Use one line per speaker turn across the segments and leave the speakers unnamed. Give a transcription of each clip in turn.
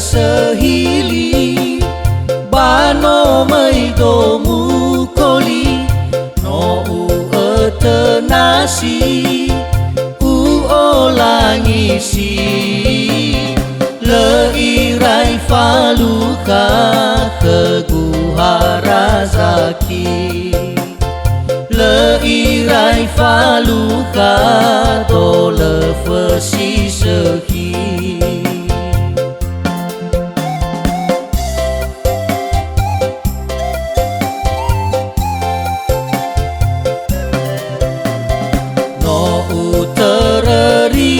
sehili bano mai do mukoli no u etenasi u olangisi leirai faluka keguhara zaki leirai faluka dole fesi sehi no utereriri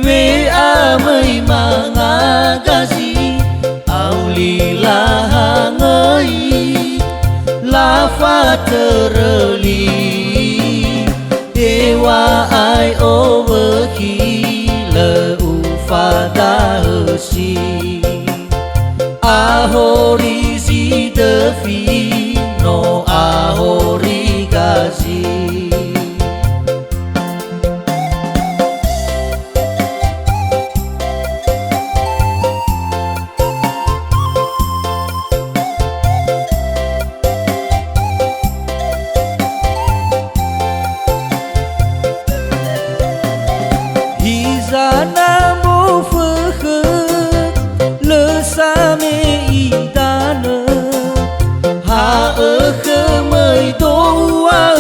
we amai mangagazi aulilah ngai lafa tereli dewa ai overki le ufada hesi ahori zidefi no ahori gazi Zana mo phơ lơ sa mê idana ha khơ mây do wa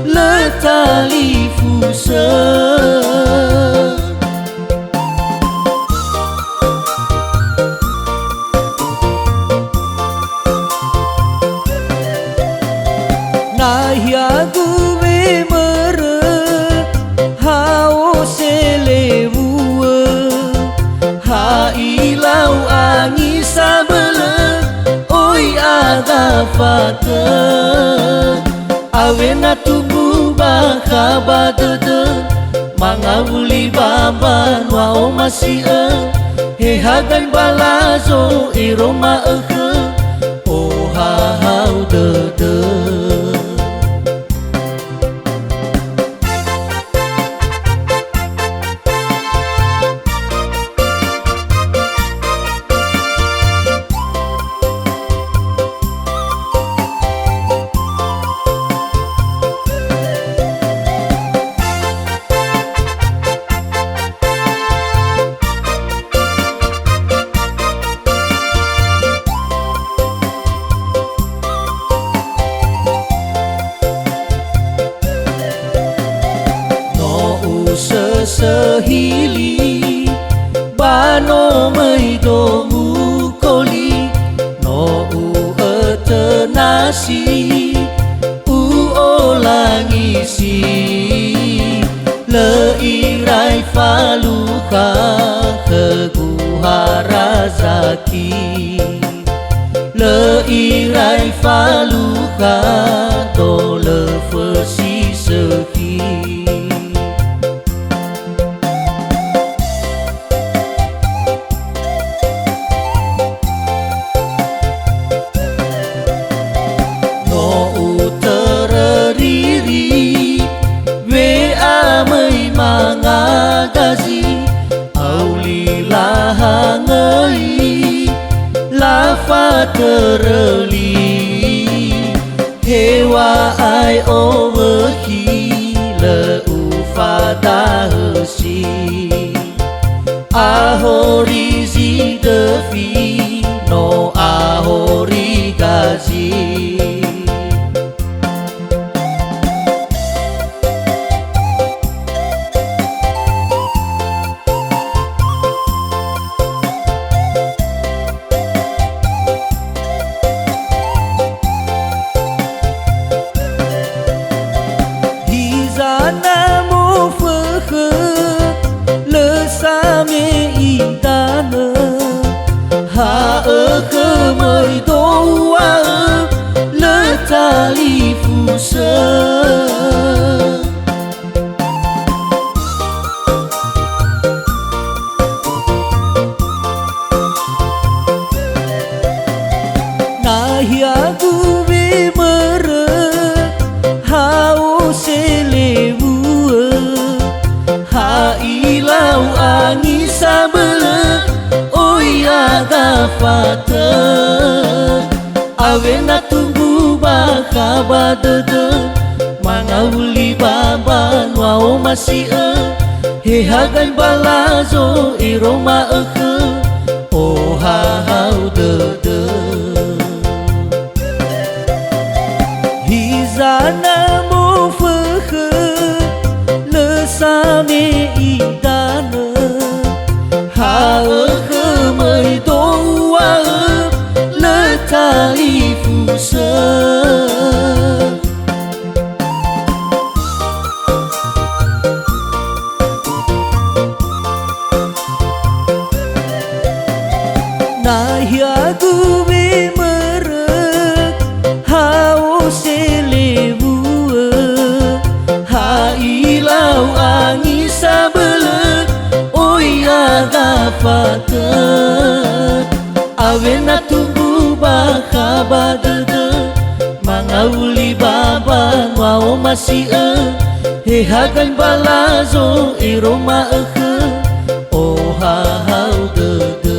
lơ tali phu sơ na hia gu ve mer ilau angi sabele oi aga fate awena tubu baka badede mangawuli baba wa o masih he hagan balazo iroma o ha hau de sehili bano mai do mukoli no u etenasi u olangisi leirai faluka keguhara zaki leirai faluka dole fesi sehi mangagazi aulilah ngai lafa tereli hewa ai overki le ufada hesi ahori zidefi no ahori gazi ha khơ mây do wa lơ tali phu sơ na hia gu ve mer ha o se lewu ha ilau angi sabele agafata awe na tunggu baka badede mangauli baban wao masia he hagan balazo iroma eke oh hau dede hizana mo feke lesame idana ha eke mai doa letali fusa Nahia guwe merek hao selewu ha ilau angi sabelek oi agafata awe na tunggu baka badede mangauli baban wao masia he hagan balazo iroma eke oh hau dede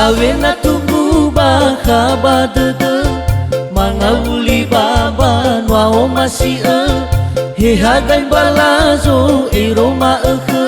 awe na tunggu baka badede mangauli baban wao masia he hagan balazo iroma eke